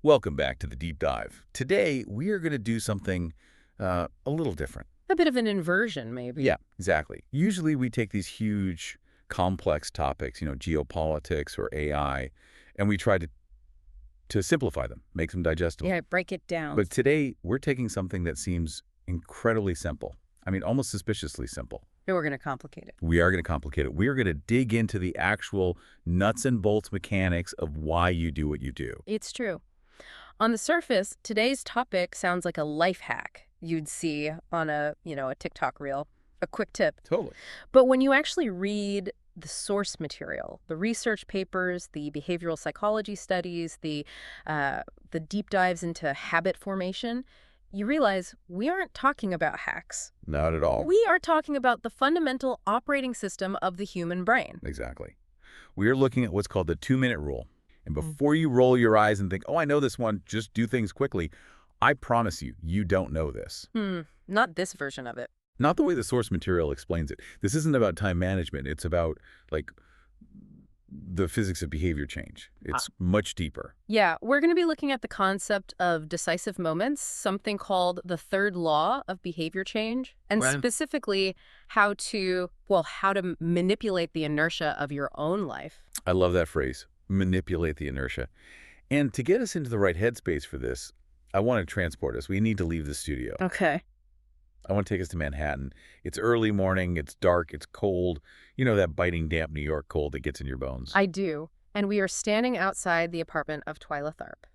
Welcome back to the Deep Dive. Today, we are going to do something a little different. A bit of an inversion, maybe. Yeah, exactly. Usually we take these huge, complex topics, geopolitics or AI, and we try to simplify them, make them digestible. Yeah, break it down. But today, we're taking something that seems incredibly simple. I mean, almost suspiciously simple. But we're going to complicate it. We are going to complicate it. We are going to dig into the actual nuts and bolts mechanics of why you do what you do. It's true. On the surface, today's topic sounds like a life hack you'd see on a TikTok reel, a quick tip. Totally. But when you actually read the source material, the research papers, the behavioral psychology studies, the deep dives into habit formation, you realize we aren't talking about hacks. Not at all. We are talking about the fundamental operating system of the human brain. Exactly. We are looking at what's called the 2-minute rule. And before you roll your eyes and think, oh, I know this one, just do things quickly, I promise you, you don't know this. Not this version of it. Not the way the source material explains it. This isn't about time management. It's about, the physics of behavior change. It's much deeper. Yeah, we're going to be looking at the concept of decisive moments, something called the third law of behavior change, and specifically how to manipulate the inertia of your own life. I love that phrase, manipulate the inertia. And to get us into the right headspace for this, I want to transport us. We need to leave the studio. Okay. I want to take us to Manhattan. It's early morning, it's dark, it's cold. You know that biting, damp New York cold that gets in your bones. I do. And we are standing outside the apartment of Twyla Tharp.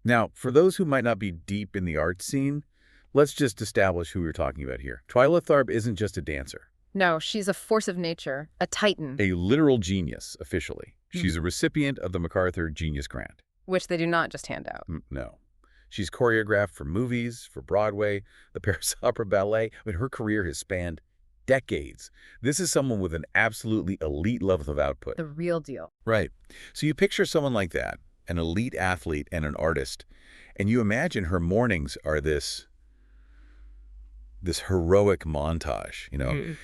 Now, for those who might not be deep in the art scene, let's just establish who we're talking about here. Twyla Tharp isn't just a dancer. No, she's a force of nature, a titan. A literal genius, officially. She's a recipient of the MacArthur Genius Grant. Which they do not just hand out. No. She's choreographed for movies, for Broadway, the Paris Opera Ballet. I mean, her career has spanned decades. This is someone with an absolutely elite level of output. The real deal. Right. So you picture someone like that, an elite athlete and an artist, and you imagine her mornings are this heroic montage,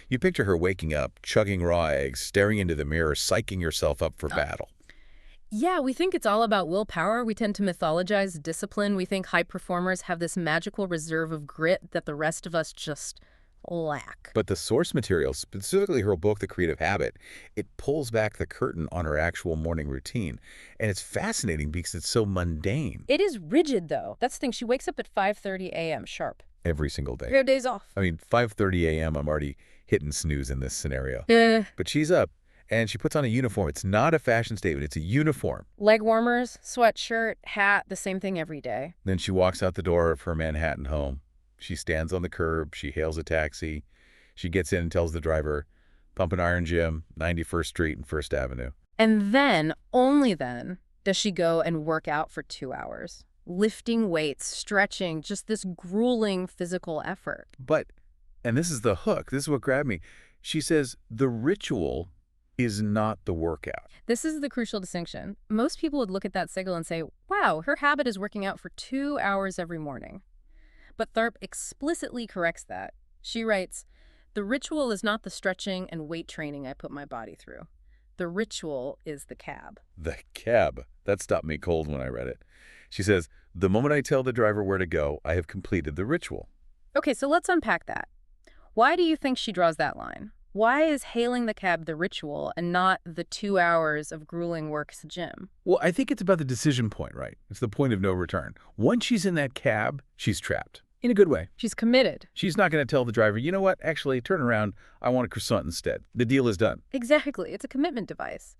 You picture her waking up, chugging raw eggs, staring into the mirror, psyching herself up for battle. Yeah, we think it's all about willpower. We tend to mythologize discipline. We think high performers have this magical reserve of grit that the rest of us just lack. But the source material, specifically her book, The Creative Habit, it pulls back the curtain on her actual morning routine. And it's fascinating because it's so mundane. It is rigid, though. That's the thing. She wakes up at 5:30 a.m. sharp. Every single day. No days off. I mean, 5:30 a.m., I'm already hitting snooze in this scenario. But she's up. And she puts on a uniform. It's not a fashion statement. It's a uniform. Leg warmers, sweatshirt, hat, the same thing every day. Then she walks out the door of her Manhattan home. She stands on the curb. She hails a taxi. She gets in and tells the driver, Pump and Iron Gym, 91st Street and 1st Avenue. And then, only then, does she go and work out for 2 hours. Lifting weights, stretching, just this grueling physical effort. But, and this is the hook. This is what grabbed me. She says the ritual is not the workout. This is the crucial distinction. Most people would look at that signal and say, wow, her habit is working out for 2 hours every morning. But Tharp explicitly corrects that. She writes, the ritual is not the stretching and weight training I put my body through. The ritual is the cab. The cab. That stopped me cold when I read it. She says, the moment I tell the driver where to go, I have completed the ritual. Okay, so let's unpack that. Why do you think she draws that line? Why is hailing the cab the ritual and not the 2 hours of grueling work at the gym? Well, I think it's about the decision point, right? It's the point of no return. Once she's in that cab, she's trapped. In a good way. She's committed. She's not going to tell the driver, you know what, actually, turn around. I want a croissant instead. The deal is done. Exactly. It's a commitment device.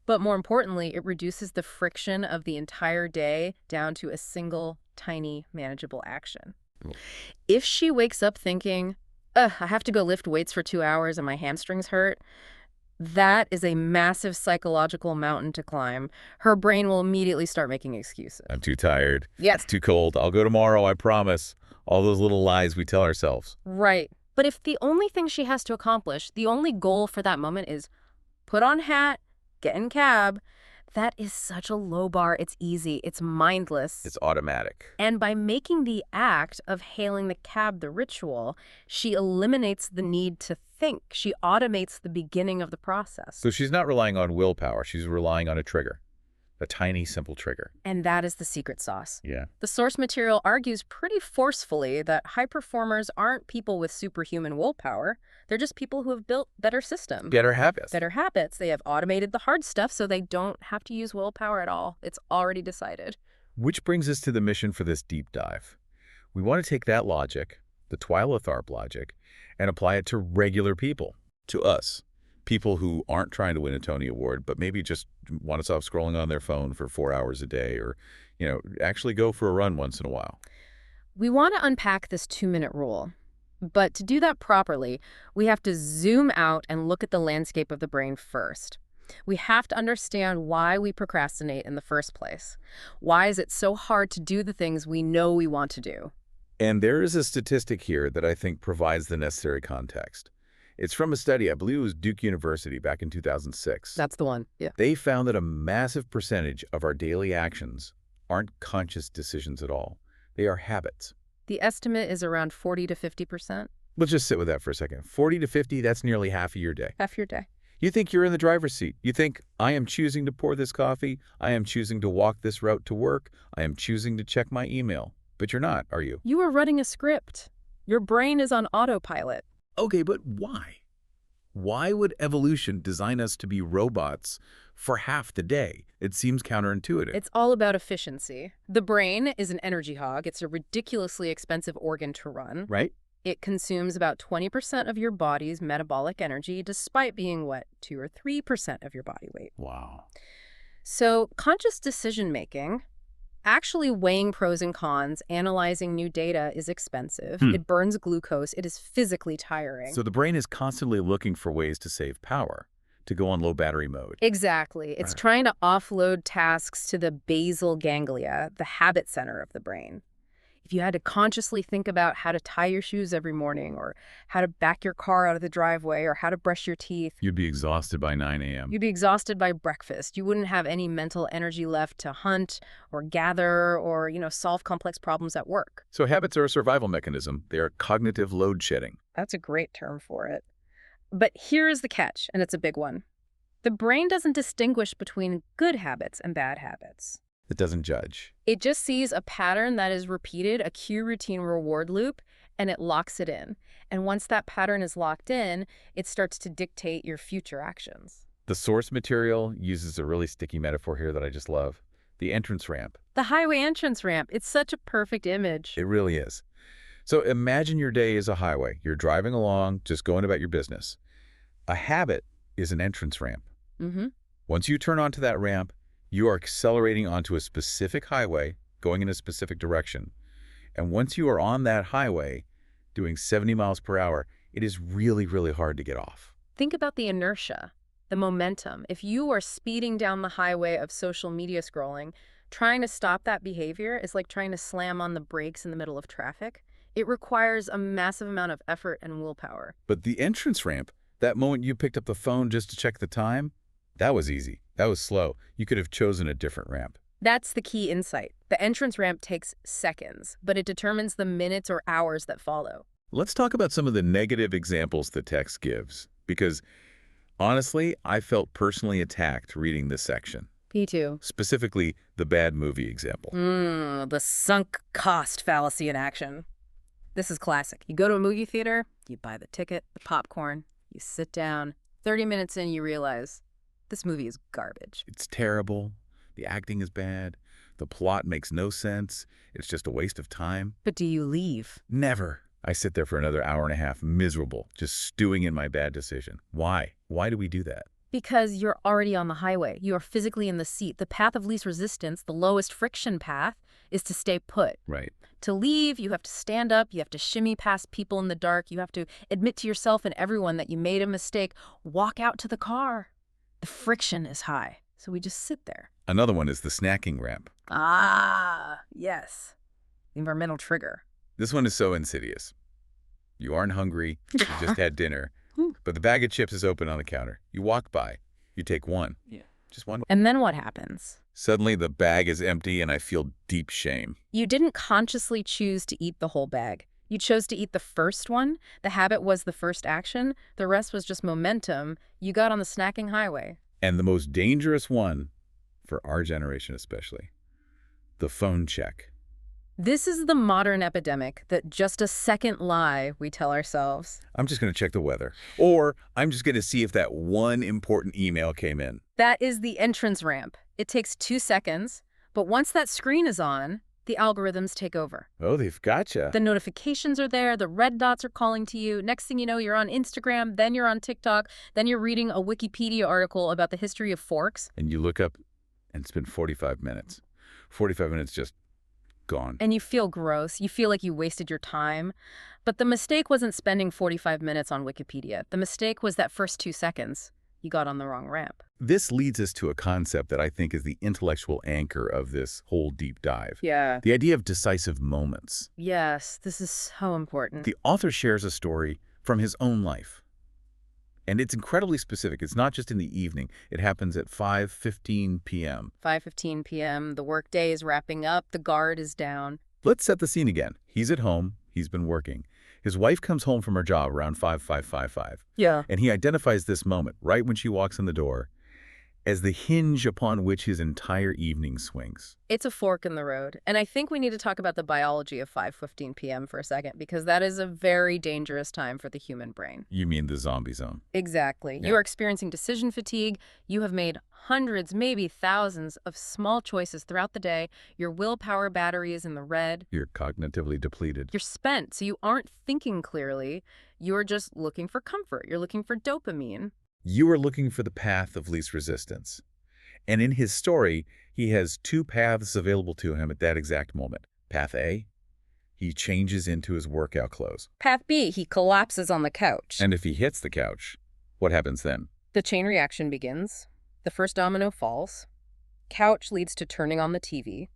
But more importantly, it reduces the friction of the entire day down to a single, tiny, manageable action. If she wakes up thinking, I have to go lift weights for 2 hours and my hamstrings hurt, that is a massive psychological mountain to climb. Her brain will immediately start making excuses. I'm too tired. Yes. It's too cold. I'll go tomorrow, I promise. All those little lies we tell ourselves. Right. But if the only thing she has to accomplish, the only goal for that moment is put on hat, get in cab, that is such a low bar. It's easy. It's mindless. It's automatic. And by making the act of hailing the cab the ritual, she eliminates the need to think. She automates the beginning of the process. So she's not relying on willpower. She's relying on a trigger. A tiny, simple trigger. And that is the secret sauce. Yeah. The source material argues pretty forcefully that high performers aren't people with superhuman willpower. They're just people who have built better systems. Better habits. Better habits. They have automated the hard stuff so they don't have to use willpower at all. It's already decided. Which brings us to the mission for this deep dive. We want to take that logic, the Twyla Tharp logic, and apply it to regular people, to us. People who aren't trying to win a Tony Award, but maybe just want to stop scrolling on their phone for 4 hours a day or, actually go for a run once in a while. We want to unpack this 2-minute rule. But to do that properly, we have to zoom out and look at the landscape of the brain first. We have to understand why we procrastinate in the first place. Why is it so hard to do the things we know we want to do? And there is a statistic here that I think provides the necessary context. It's from a study, I believe it was Duke University back in 2006. That's the one, yeah. They found that a massive percentage of our daily actions aren't conscious decisions at all. They are habits. The estimate is around 40 to 50%. Let's just sit with that for a second. 40 to 50, that's nearly half of your day. Half your day. You think you're in the driver's seat. You think, I am choosing to pour this coffee. I am choosing to walk this route to work. I am choosing to check my email. But you're not, are you? You are running a script. Your brain is on autopilot. Okay, but why? Why would evolution design us to be robots for half the day? It seems counterintuitive. It's all about efficiency. The brain is an energy hog. It's a ridiculously expensive organ to run. Right? It consumes about 20% of your body's metabolic energy, despite being, 2 or 3% of your body weight. Wow. So conscious decision-making, actually weighing pros and cons, analyzing new data is expensive. It burns glucose. It is physically tiring. So the brain is constantly looking for ways to save power, to go on low battery mode. Exactly. It's trying to offload tasks to the basal ganglia, the habit center of the brain. If you had to consciously think about how to tie your shoes every morning or how to back your car out of the driveway or how to brush your teeth, You'd be exhausted by 9 a.m. you'd be exhausted by breakfast. You wouldn't have any mental energy left to hunt or gather or, solve complex problems at work. So habits are a survival mechanism. They are cognitive load shedding. That's a great term for it. But here is the catch, and it's a big one. The brain doesn't distinguish between good habits and bad habits. It doesn't judge. It just sees a pattern that is repeated, a cue routine reward loop, and it locks it in. And once that pattern is locked in, it starts to dictate your future actions. The source material uses a really sticky metaphor here that I just love. The entrance ramp. The highway entrance ramp, it's such a perfect image. It really is. So imagine your day is a highway. You're driving along, just going about your business. A habit is an entrance ramp. Once you turn onto that ramp, you are accelerating onto a specific highway, going in a specific direction. And once you are on that highway, doing 70 miles per hour, it is really, really hard to get off. Think about the inertia, the momentum. If you are speeding down the highway of social media scrolling, trying to stop that behavior is like trying to slam on the brakes in the middle of traffic. It requires a massive amount of effort and willpower. But the entrance ramp, that moment you picked up the phone just to check the time, that was easy. That was slow. You could have chosen a different ramp. That's the key insight. The entrance ramp takes seconds, but it determines the minutes or hours that follow. Let's talk about some of the negative examples the text gives, because honestly, I felt personally attacked reading this section. Me too. Specifically, the bad movie example. The sunk cost fallacy in action. This is classic. You go to a movie theater, you buy the ticket, the popcorn, you sit down. 30 minutes in, you realize this movie is garbage. It's terrible. The acting is bad. The plot makes no sense. It's just a waste of time. But do you leave? Never. I sit there for another hour and a half, miserable, just stewing in my bad decision. Why? Why do we do that? Because you're already on the highway. You are physically in the seat. The path of least resistance, the lowest friction path, is to stay put. Right. To leave, you have to stand up. You have to shimmy past people in the dark. You have to admit to yourself and everyone that you made a mistake. Walk out to the car. The friction is high, so we just sit there. Another one is the snacking ramp. Ah, yes. The environmental trigger. This one is so insidious. You aren't hungry. You just had dinner. But the bag of chips is open on the counter. You walk by. You take one. Yeah. Just one. And then what happens? Suddenly the bag is empty and I feel deep shame. You didn't consciously choose to eat the whole bag. You chose to eat the first one. The habit was the first action. The rest was just momentum. You got on the snacking highway. And the most dangerous one for our generation especially. The phone check. This is the modern epidemic that just a second lie we tell ourselves. I'm just going to check the weather. Or I'm just going to see if that one important email came in. That is the entrance ramp. It takes 2 seconds, but once that screen is on, the algorithms take over. Oh, they've gotcha. The notifications are there, the red dots are calling to you. Next thing you know, you're on Instagram, then you're on TikTok, then you're reading a Wikipedia article about the history of forks. And you look up, and it's been 45 minutes. 45 minutes just gone. And you feel gross. You feel like you wasted your time. But the mistake wasn't spending 45 minutes on Wikipedia. The mistake was that first 2 seconds. You got on the wrong ramp. This leads us to a concept that I think is the intellectual anchor of this whole deep dive. Yeah. The idea of decisive moments. Yes, this is so important. The author shares a story from his own life. And it's incredibly specific. It's not just in the evening. It happens at 5:15 p.m. 5:15 p.m., the workday is wrapping up, the guard is down. Let's set the scene again. He's at home. He's been working. His wife comes home from her job around 5:55. Yeah. And he identifies this moment, right when she walks in the door, as the hinge upon which his entire evening swings. It's a fork in the road. And I think we need to talk about the biology of 5:15 p.m. for a second, because that is a very dangerous time for the human brain. You mean the zombie zone? Exactly. Yeah. You are experiencing decision fatigue. You have made hundreds, maybe thousands of small choices throughout the day. Your willpower battery is in the red. You're cognitively depleted. You're spent, so you aren't thinking clearly. You're just looking for comfort. You're looking for dopamine. You are looking for the path of least resistance. And in his story, he has 2 paths available to him at that exact moment. Path A, he changes into his workout clothes. Path B, he collapses on the couch. And if he hits the couch, what happens then? The chain reaction begins. The first domino falls. Couch leads to turning on the TV.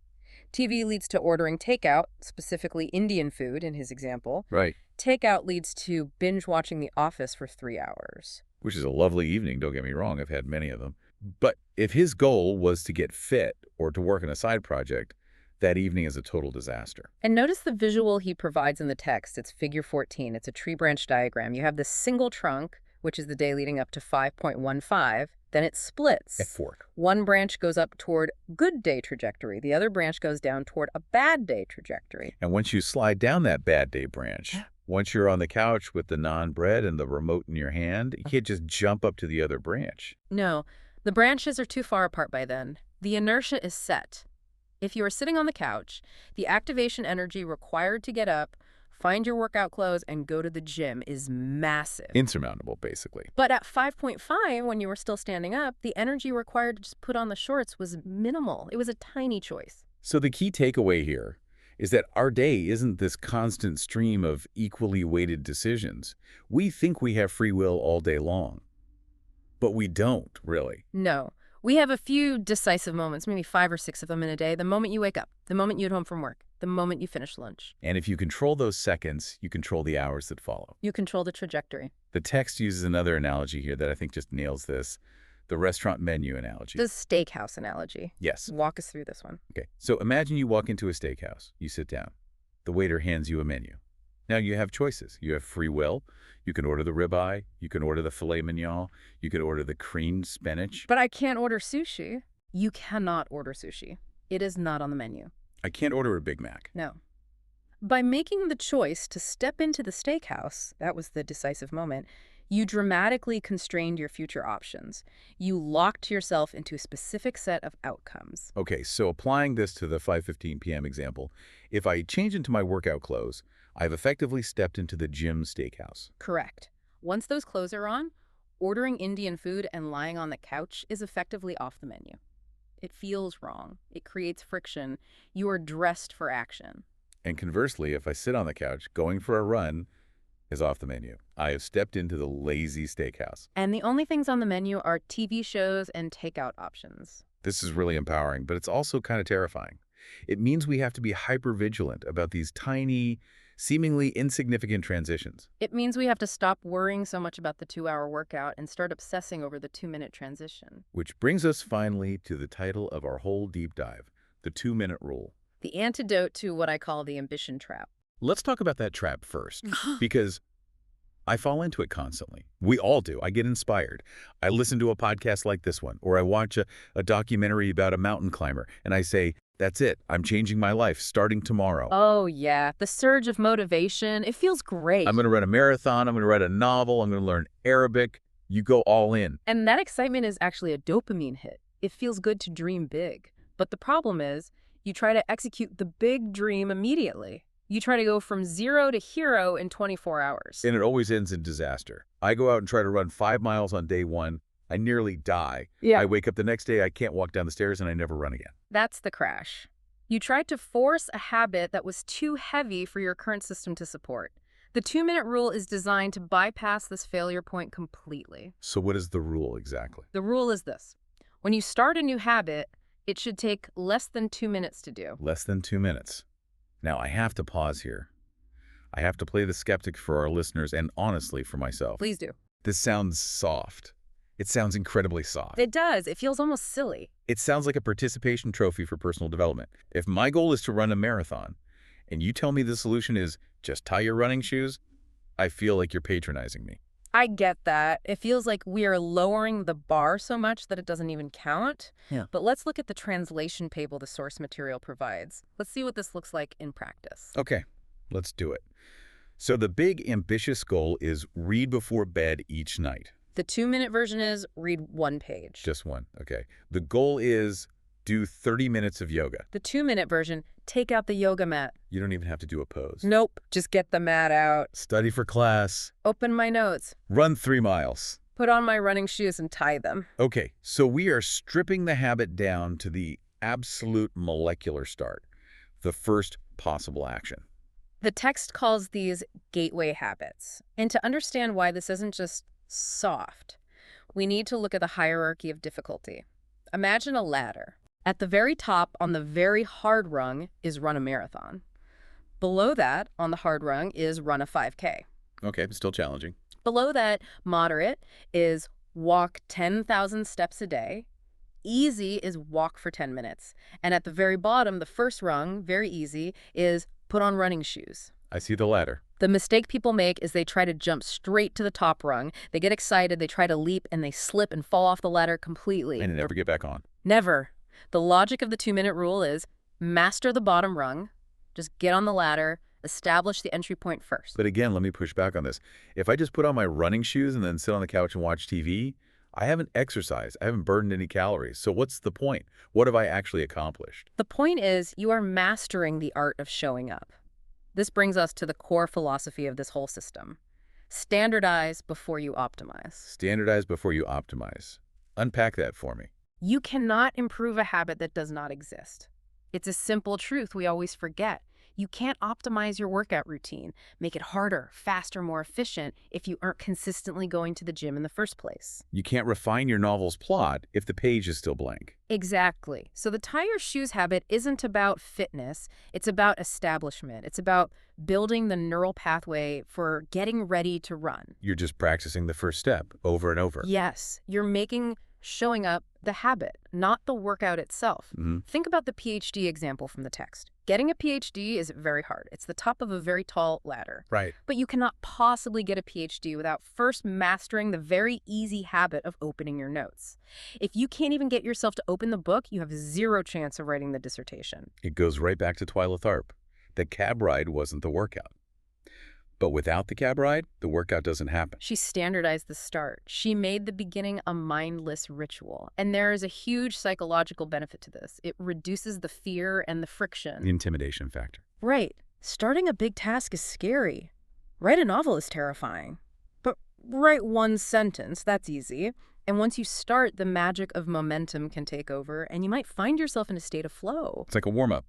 TV leads to ordering takeout, specifically Indian food in his example. Right. Takeout leads to binge watching The Office for 3 hours. Which is a lovely evening, don't get me wrong. I've had many of them. But if his goal was to get fit or to work on a side project, that evening is a total disaster. And notice the visual he provides in the text. It's figure 14. It's a tree branch diagram. You have this single trunk, which is the day leading up to 5.15. Then it splits. At fork. One branch goes up toward good day trajectory. The other branch goes down toward a bad day trajectory. And once you slide down that bad day branch, once you're on the couch with the naan bread and the remote in your hand, you can't just jump up to the other branch. No, the branches are too far apart by then. The inertia is set. If you are sitting on the couch, the activation energy required to get up, find your workout clothes, and go to the gym is massive. Insurmountable, basically. But at 5.5, when you were still standing up, the energy required to just put on the shorts was minimal. It was a tiny choice. So the key takeaway here is that our day isn't this constant stream of equally weighted decisions. We think we have free will all day long, but we don't, really. No. We have a few decisive moments, maybe 5 or 6 of them in a day. The moment you wake up, the moment you get home from work, the moment you finish lunch. And if you control those seconds, you control the hours that follow. You control the trajectory. The text uses another analogy here that I think just nails this. The restaurant menu analogy. The steakhouse analogy. Yes. Walk us through this one. Okay, so imagine you walk into a steakhouse. You sit down. The waiter hands you a menu. Now you have choices. You have free will. You can order the ribeye. You can order the filet mignon. You can order the creamed spinach. But I can't order sushi. You cannot order sushi. It is not on the menu. I can't order a Big Mac. No. By making the choice to step into the steakhouse, that was the decisive moment, you dramatically constrained your future options. You locked yourself into a specific set of outcomes. Okay, so applying this to the 5:15 p.m. example, if I change into my workout clothes, I've effectively stepped into the gym steakhouse. Correct. Once those clothes are on, ordering Indian food and lying on the couch is effectively off the menu. It feels wrong. It creates friction. You are dressed for action. And conversely, if I sit on the couch, going for a run is off the menu. I have stepped into the lazy steakhouse. And the only things on the menu are TV shows and takeout options. This is really empowering, but it's also kind of terrifying. It means we have to be hyper-vigilant about these tiny, seemingly insignificant transitions. It means we have to stop worrying so much about the 2-hour workout and start obsessing over the 2-minute transition. Which brings us finally to the title of our whole deep dive, the 2-minute rule. The antidote to what I call the ambition trap. Let's talk about that trap first, because I fall into it constantly. We all do. I get inspired. I listen to a podcast like this one, or I watch a documentary about a mountain climber, and I say, that's it. I'm changing my life starting tomorrow. Oh, yeah. The surge of motivation. It feels great. I'm going to run a marathon. I'm going to write a novel. I'm going to learn Arabic. You go all in. And that excitement is actually a dopamine hit. It feels good to dream big. But the problem is, you try to execute the big dream immediately. You try to go from 0 to hero in 24 hours. And it always ends in disaster. I go out and try to run 5 miles on day 1. I nearly die. Yeah. I wake up the next day, I can't walk down the stairs, and I never run again. That's the crash. You tried to force a habit that was too heavy for your current system to support. The 2-minute rule is designed to bypass this failure point completely. So what is the rule exactly? The rule is this. When you start a new habit, it should take less than 2 minutes to do. Less than 2 minutes. Now, I have to pause here. I have to play the skeptic for our listeners and honestly for myself. Please do. This sounds soft. It sounds incredibly soft. It does. It feels almost silly. It sounds like a participation trophy for personal development. If my goal is to run a marathon, and you tell me the solution is just tie your running shoes, I feel like you're patronizing me. I get that. It feels like we are lowering the bar so much that it doesn't even count. Yeah. But let's look at the translation table the source material provides. Let's see what this looks like in practice. Okay, let's do it. So the big ambitious goal is read before bed each night. The 2-minute version is read 1 page. Just one, okay. The goal is do 30 minutes of yoga. The 2-minute version, take out the yoga mat. You don't even have to do a pose. Nope, just get the mat out. Study for class. Open my notes. Run 3 miles. Put on my running shoes and tie them. Okay, so we are stripping the habit down to the absolute molecular start, the first possible action. The text calls these gateway habits. And to understand why this isn't just soft, we need to look at the hierarchy of difficulty. Imagine a ladder. At the very top, on the very hard rung, is run a marathon. Below that, on the hard rung, is run a 5K. Okay, but still challenging. Below that, moderate, is walk 10,000 steps a day. Easy is walk for 10 minutes. And at the very bottom, the first rung, very easy, is put on running shoes. I see the ladder. The mistake people make is they try to jump straight to the top rung. They get excited, they try to leap, and they slip and fall off the ladder completely. And never get back on. Never. The logic of the 2-minute rule is master the bottom rung, just get on the ladder, establish the entry point first. But again, let me push back on this. If I just put on my running shoes and then sit on the couch and watch TV, I haven't exercised. I haven't burned any calories. So what's the point? What have I actually accomplished? The point is you are mastering the art of showing up. This brings us to the core philosophy of this whole system. Standardize before you optimize. Standardize before you optimize. Unpack that for me. You cannot improve a habit that does not exist. It's a simple truth we always forget. You can't optimize your workout routine, make it harder, faster, more efficient if you aren't consistently going to the gym in the first place. You can't refine your novel's plot if the page is still blank. Exactly. So the tie your shoes habit isn't about fitness. It's about establishment. It's about building the neural pathway for getting ready to run. You're just practicing the first step over and over. Yes, you're making showing up the habit, not the workout itself. Think about the PhD example from the text. Getting a PhD is very hard. It's the top of a very tall ladder. Right. But you cannot possibly get a PhD without first mastering the very easy habit of opening your notes. If you can't even get yourself to open the book, you have zero chance of writing the dissertation. It goes right back to Twyla Tharp. The cab ride wasn't the workout. But without the cab ride, the workout doesn't happen. She standardized the start. She made the beginning a mindless ritual. And there is a huge psychological benefit to this. It reduces the fear and the friction. The intimidation factor. Right. Starting a big task is scary. Write a novel is terrifying. But write 1 sentence, that's easy. And once you start, the magic of momentum can take over, and you might find yourself in a state of flow. It's like a warm-up.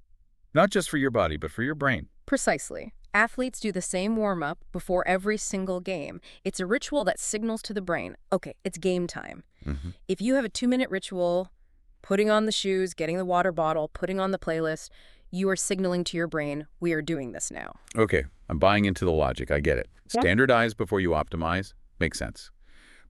Not just for your body, but for your brain. Precisely. Athletes do the same warm-up before every single game. It's a ritual that signals to the brain, okay, it's game time. If you have a 2-minute ritual, putting on the shoes, getting the water bottle, putting on the playlist, you are signaling to your brain, we are doing this now. Okay, I'm buying into the logic. I get it. Yeah. Standardize before you optimize. Makes sense.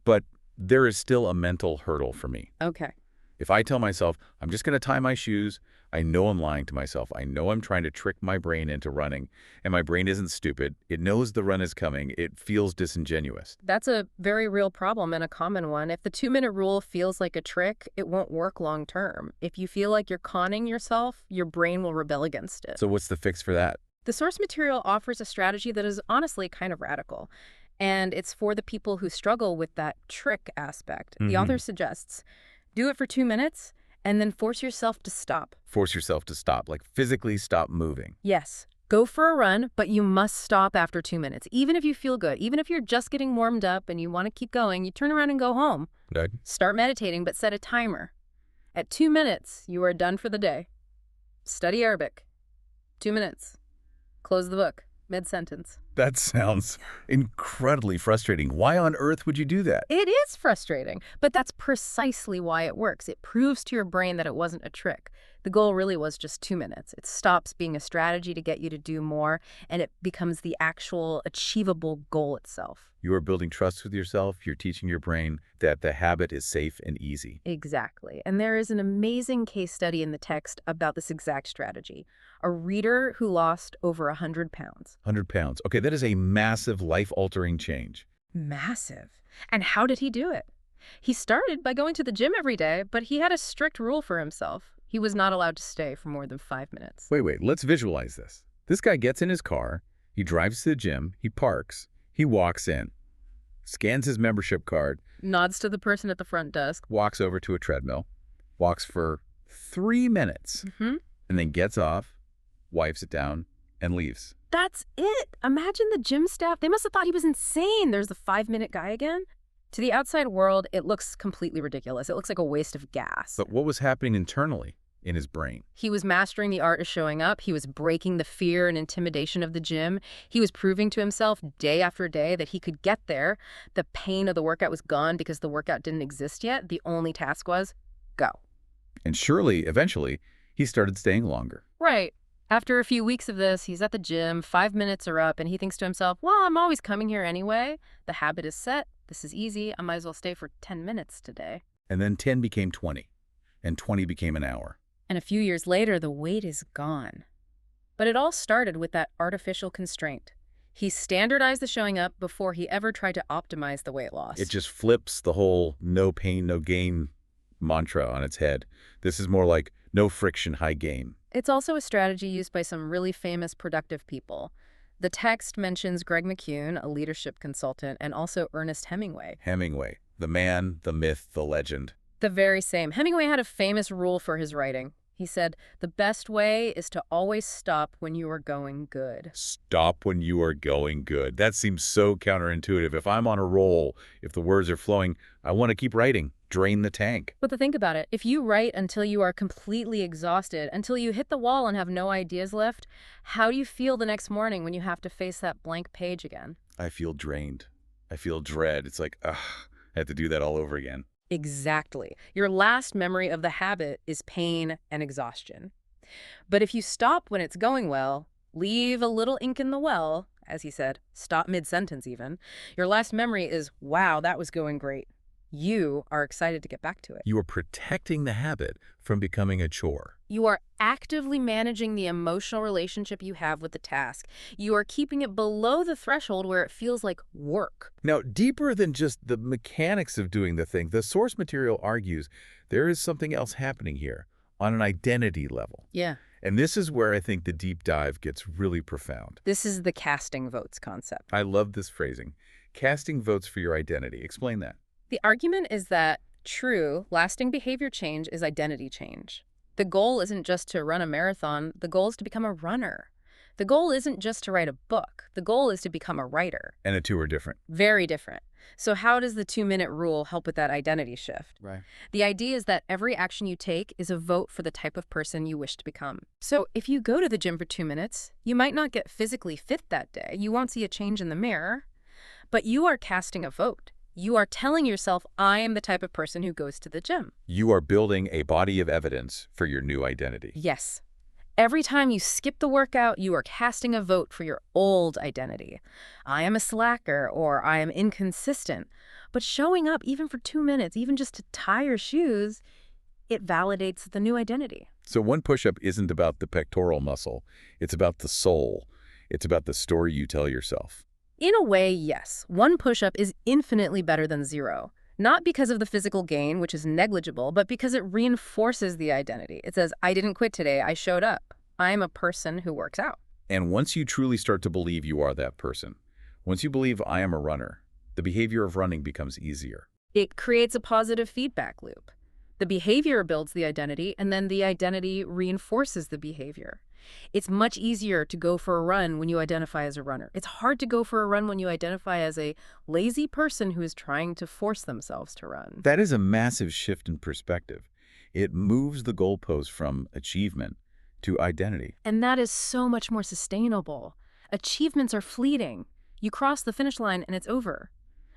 But there is still a mental hurdle for me. Okay. If I tell myself, I'm just going to tie my shoes, I know I'm lying to myself. I know I'm trying to trick my brain into running, and my brain isn't stupid. It knows the run is coming. It feels disingenuous. That's a very real problem and a common one. If the 2-minute rule feels like a trick, it won't work long term. If you feel like you're conning yourself, your brain will rebel against it. So what's the fix for that? The source material offers a strategy that is honestly kind of radical, and it's for the people who struggle with that trick aspect. The author suggests, do it for 2 minutes, and then force yourself to stop. Force yourself to stop, like physically stop moving. Yes, go for a run, but you must stop after 2 minutes. Even if you feel good, even if you're just getting warmed up and you want to keep going, you turn around and go home. Right. Start meditating, but set a timer. At 2 minutes, you are done for the day. Study Arabic. 2 minutes. Close the book. Mid-sentence. That sounds incredibly frustrating. Why on earth would you do that? It is frustrating, but that's precisely why it works. It proves to your brain that it wasn't a trick. The goal really was just 2 minutes. It stops being a strategy to get you to do more, and it becomes the actual achievable goal itself. You are building trust with yourself. You're teaching your brain that the habit is safe and easy. Exactly. And there is an amazing case study in the text about this exact strategy. A reader who lost over 100 pounds. 100 pounds. Okay, that is a massive life-altering change. Massive. And how did he do it? He started by going to the gym every day, but he had a strict rule for himself. He was not allowed to stay for more than 5 minutes. Wait, let's visualize this. This guy gets in his car, he drives to the gym, he parks, he walks in, scans his membership card, Nods to the person at the front desk. walks over to a treadmill, walks for 3 minutes, and then gets off, wipes it down, and leaves. That's it. Imagine the gym staff. They must have thought he was insane. There's the 5-minute guy again. To the outside world, it looks completely ridiculous. It looks like a waste of gas. But what was happening internally in his brain? He was mastering the art of showing up. He was breaking the fear and intimidation of the gym. He was proving to himself day after day that he could get there. The pain of the workout was gone because the workout didn't exist yet. The only task was go. And surely, eventually, he started staying longer. Right. After a few weeks of this, he's at the gym, 5 minutes are up, and he thinks to himself, well, I'm always coming here anyway. The habit is set. This is easy. I might as well stay for 10 minutes today. And then 10 became 20, and 20 became an hour. And a few years later, the weight is gone. But it all started with that artificial constraint. He standardized the showing up before he ever tried to optimize the weight loss. It just flips the whole no pain, no gain mantra on its head. This is more like no friction, high gain. It's also a strategy used by some really famous productive people. The text mentions Greg McKeown, a leadership consultant, and also Ernest Hemingway. Hemingway, the man, the myth, the legend. The very same. Hemingway had a famous rule for his writing. He said, the best way is to always stop when you are going good. Stop when you are going good. That seems so counterintuitive. If I'm on a roll, if the words are flowing, I want to keep writing. Drain the tank. But to think about it, if you write until you are completely exhausted, until you hit the wall and have no ideas left, how do you feel the next morning when you have to face that blank page again? I feel drained. I feel dread. It's like, ugh, I have to do that all over again. Exactly. Your last memory of the habit is pain and exhaustion. But if you stop when it's going well, leave a little ink in the well, as he said, stop mid-sentence even, your last memory is, wow, that was going great. You are excited to get back to it. You are protecting the habit from becoming a chore. You are actively managing the emotional relationship you have with the task. You are keeping it below the threshold where it feels like work. Now, deeper than just the mechanics of doing the thing, the source material argues there is something else happening here on an identity level. Yeah. And this is where I think the deep dive gets really profound. This is the casting votes concept. I love this phrasing. Casting votes for your identity. Explain that. The argument is that true, lasting behavior change is identity change. The goal isn't just to run a marathon. The goal is to become a runner. The goal isn't just to write a book. The goal is to become a writer. And the two are different. Very different. So how does the 2-minute rule help with that identity shift? Right. The idea is that every action you take is a vote for the type of person you wish to become. So if you go to the gym for 2 minutes, you might not get physically fit that day. You won't see a change in the mirror, but you are casting a vote. You are telling yourself, I am the type of person who goes to the gym. You are building a body of evidence for your new identity. Yes. Every time you skip the workout, you are casting a vote for your old identity. I am a slacker, or I am inconsistent. But showing up even for 2 minutes, even just to tie your shoes, It validates the new identity. So one push-up isn't about the pectoral muscle. It's about the soul. It's about the story you tell yourself. In a way, yes. One push-up is infinitely better than 0. Not because of the physical gain, which is negligible, but because it reinforces the identity. It says, I didn't quit today, I showed up. I'm a person who works out. And once you truly start to believe you are that person, once you believe I am a runner, the behavior of running becomes easier. It creates a positive feedback loop. The behavior builds the identity, and then the identity reinforces the behavior. It's much easier to go for a run when you identify as a runner. It's hard to go for a run when you identify as a lazy person who is trying to force themselves to run. That is a massive shift in perspective. It moves the goalpost from achievement to identity. And that is so much more sustainable. Achievements are fleeting. You cross the finish line and it's over.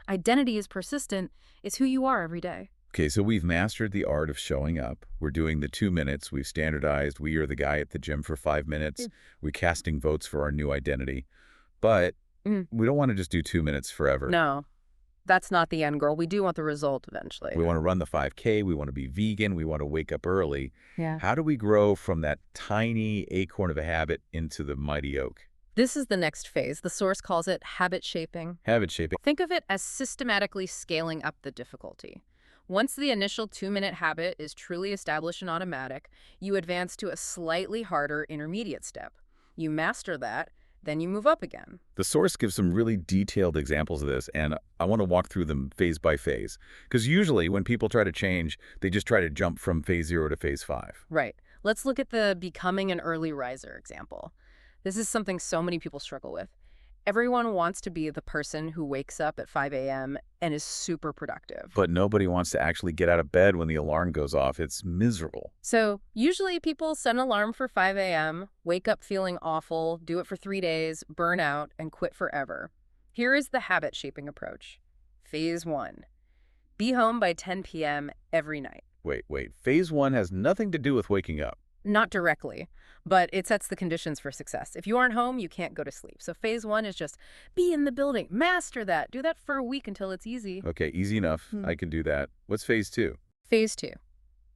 Identity is persistent. It's who you are every day. Okay, so we've mastered the art of showing up. We're doing the 2 minutes. We've standardized. We are the guy at the gym for 5 minutes. We're casting votes for our new identity. But we don't want to just do 2 minutes forever. No, that's not the end goal. We do want the result eventually. We want to run the 5K. We want to be vegan. We want to wake up early. Yeah. How do we grow from that tiny acorn of a habit into the mighty oak? This is the next phase. The source calls it habit shaping. Habit shaping. Think of it as systematically scaling up the difficulty. Once the initial 2-minute habit is truly established and automatic, you advance to a slightly harder intermediate step. You master that, then you move up again. The source gives some really detailed examples of this, and I want to walk through them phase by phase. Because usually when people try to change, they just try to jump from phase 0 to phase 5. Right. Let's look at the becoming an early riser example. This is something so many people struggle with. Everyone wants to be the person who wakes up at 5 a.m. and is super productive. But nobody wants to actually get out of bed when the alarm goes off. It's miserable. So usually people set an alarm for 5 a.m., wake up feeling awful, do it for 3 days, burn out, and quit forever. Here is the habit-shaping approach. Phase 1. Be home by 10 p.m. every night. Wait. Phase 1 has nothing to do with waking up. Not directly, but it sets the conditions for success. If you aren't home, you can't go to sleep. So phase 1 is just be in the building, master that. Do that for a week until it's easy. Okay, easy enough. I can do that. What's phase 2? Phase 2.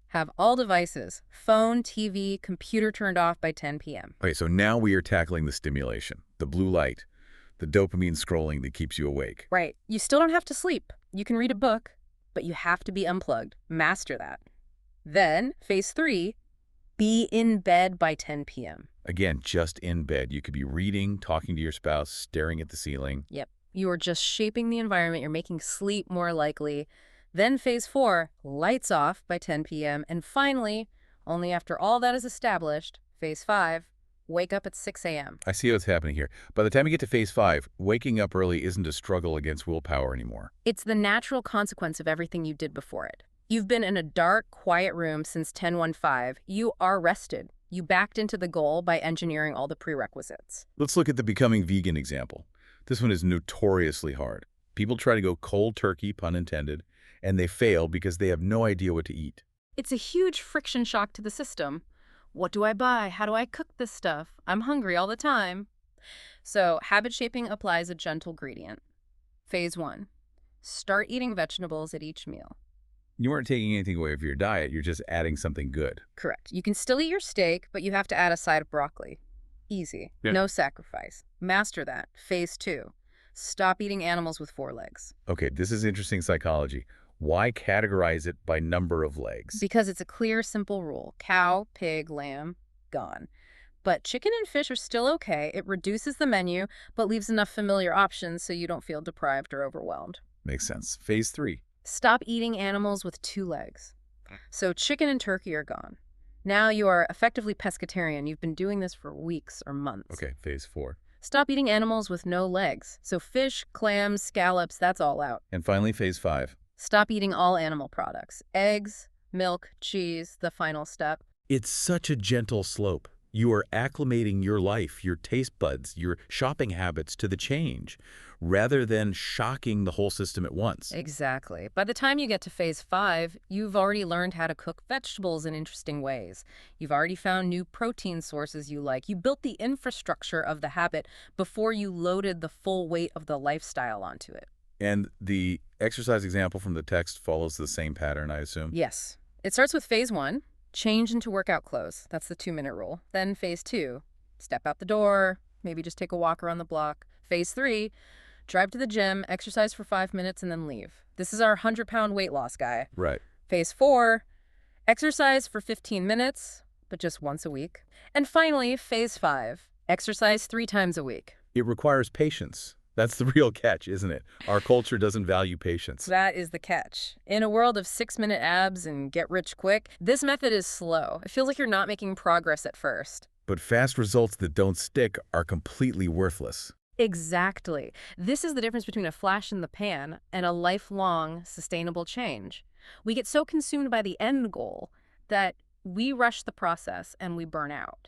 Have all devices, phone, TV, computer turned off by 10 p.m. Okay, so now we are tackling the stimulation, the blue light, the dopamine scrolling that keeps you awake. Right. You still don't have to sleep. You can read a book, but you have to be unplugged. Master that. Then, phase 3, be in bed by 10 p.m. Again, just in bed. You could be reading, talking to your spouse, staring at the ceiling. Yep. You are just shaping the environment. You're making sleep more likely. Then phase 4, lights off by 10 p.m. And finally, only after all that is established, phase 5, wake up at 6 a.m. I see what's happening here. By the time you get to phase 5, waking up early isn't a struggle against willpower anymore. It's the natural consequence of everything you did before it. You've been in a dark, quiet room since 10:15. You are rested. You backed into the goal by engineering all the prerequisites. Let's look at the becoming vegan example. This one is notoriously hard. People try to go cold turkey, pun intended, and they fail because they have no idea what to eat. It's a huge friction shock to the system. What do I buy? How do I cook this stuff? I'm hungry all the time. So habit shaping applies a gentle gradient. Phase 1, start eating vegetables at each meal. You aren't taking anything away from your diet. You're just adding something good. Correct. You can still eat your steak, but you have to add a side of broccoli. Easy. Yeah. No sacrifice. Master that. Phase 2, stop eating animals with 4 legs. Okay, this is interesting psychology. Why categorize it by number of legs? Because it's a clear, simple rule. Cow, pig, lamb, gone. But chicken and fish are still okay. It reduces the menu, but leaves enough familiar options so you don't feel deprived or overwhelmed. Makes sense. Phase 3. Stop eating animals with 2 legs. So chicken and turkey are gone. Now you are effectively pescatarian. You've been doing this for weeks or months. Okay, phase 4. Stop eating animals with no legs. So fish, clams, scallops, that's all out. And finally, phase 5. Stop eating all animal products. Eggs, milk, cheese, the final step. It's such a gentle slope. You are acclimating your life, your taste buds, your shopping habits to the change, rather than shocking the whole system at once. Exactly. By the time you get to phase 5, you've already learned how to cook vegetables in interesting ways. You've already found new protein sources you like. You built the infrastructure of the habit before you loaded the full weight of the lifestyle onto it. And the exercise example from the text follows the same pattern, I assume? Yes. It starts with phase 1, change into workout clothes. That's the 2-minute rule. Then phase 2, step out the door, maybe just take a walk around the block. Phase 3, drive to the gym, exercise for 5 minutes, and then leave. This is our 100-pound weight loss guy. Right. Phase 4, exercise for 15 minutes, but just once a week. And finally, phase 5, exercise 3 times a week. It requires patience. That's the real catch, isn't it? Our culture doesn't value patience. That is the catch. In a world of 6-minute abs and get rich quick, this method is slow. It feels like you're not making progress at first. But fast results that don't stick are completely worthless. Exactly. This is the difference between a flash in the pan and a lifelong, sustainable change. We get so consumed by the end goal that we rush the process and we burn out.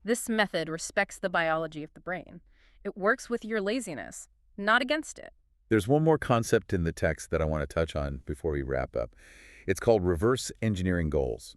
This method respects the biology of the brain. It works with your laziness, not against it. There's one more concept in the text that I want to touch on before we wrap up. It's called reverse engineering goals.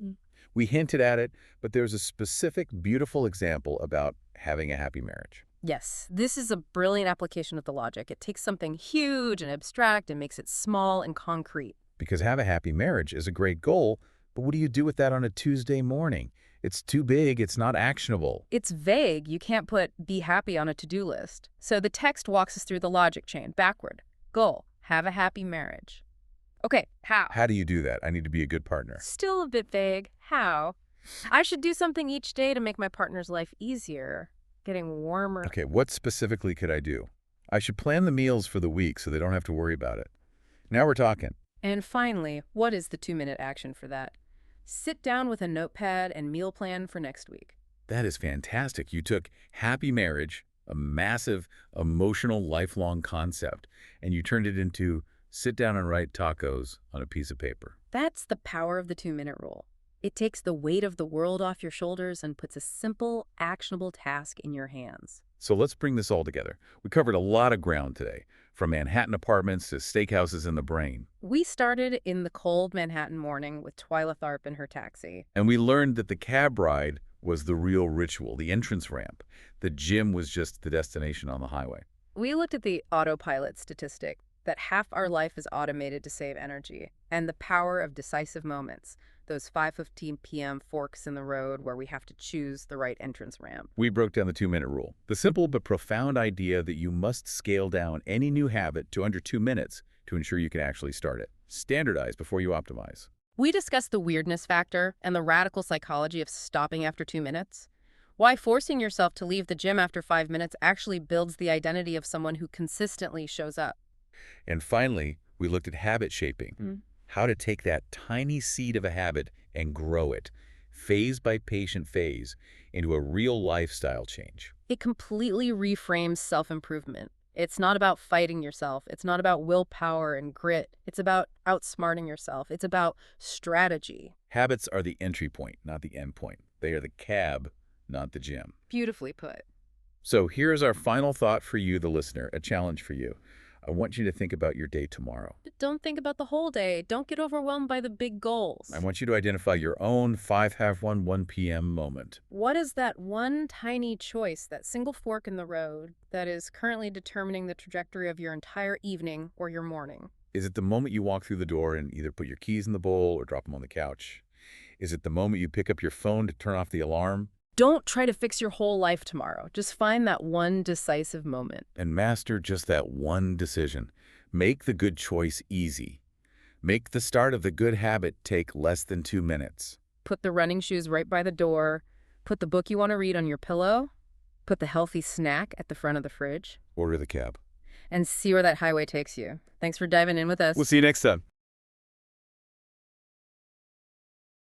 We hinted at it, but there's a specific, beautiful example about having a happy marriage. Yes, this is a brilliant application of the logic. It takes something huge and abstract and makes it small and concrete. Because have a happy marriage is a great goal, but what do you do with that on a Tuesday morning? It's too big, it's not actionable. It's vague. You can't put be happy on a to-do list. So the text walks us through the logic chain, backward. Goal, have a happy marriage. Okay, how? How do you do that? I need to be a good partner. Still a bit vague. How? I should do something each day to make my partner's life easier, getting warmer. Okay, what specifically could I do? I should plan the meals for the week so they don't have to worry about it. Now we're talking. And finally, what is the 2-minute action for that? Sit down with a notepad and meal plan for next week. That is fantastic. You took happy marriage, a massive, emotional, lifelong concept, and you turned it into sit down and write tacos on a piece of paper. That's the power of the 2-minute rule. It takes the weight of the world off your shoulders and puts a simple, actionable task in your hands. So let's bring this all together. We covered a lot of ground today, from Manhattan apartments to steakhouses in the brain. We started in the cold Manhattan morning with Twyla Tharp in her taxi. And we learned that the cab ride was the real ritual, the entrance ramp. The gym was just the destination on the highway. We looked at the autopilot statistic, that half our life is automated to save energy, and the power of decisive moments, those 5:15 p.m. forks in the road where we have to choose the right entrance ramp. We broke down the 2-minute rule, the simple but profound idea that you must scale down any new habit to under 2 minutes to ensure you can actually start it. Standardize before you optimize. We discussed the weirdness factor and the radical psychology of stopping after 2 minutes. Why forcing yourself to leave the gym after 5 minutes actually builds the identity of someone who consistently shows up. And finally, we looked at habit shaping, how to take that tiny seed of a habit and grow it, phase by patient phase, into a real lifestyle change. It completely reframes self-improvement. It's not about fighting yourself. It's not about willpower and grit. It's about outsmarting yourself. It's about strategy. Habits are the entry point, not the end point. They are the cab, not the gym. Beautifully put. So here's our final thought for you, the listener, a challenge for you. I want you to think about your day tomorrow. But don't think about the whole day. Don't get overwhelmed by the big goals. I want you to identify your own 5-have-1, 1 p.m. moment. What is that one tiny choice, that single fork in the road, that is currently determining the trajectory of your entire evening or your morning? Is it the moment you walk through the door and either put your keys in the bowl or drop them on the couch? Is it the moment you pick up your phone to turn off the alarm? Don't try to fix your whole life tomorrow. Just find that one decisive moment. And master just that one decision. Make the good choice easy. Make the start of the good habit take less than 2 minutes. Put the running shoes right by the door. Put the book you want to read on your pillow. Put the healthy snack at the front of the fridge. Order the cab. And see where that highway takes you. Thanks for diving in with us. We'll see you next time.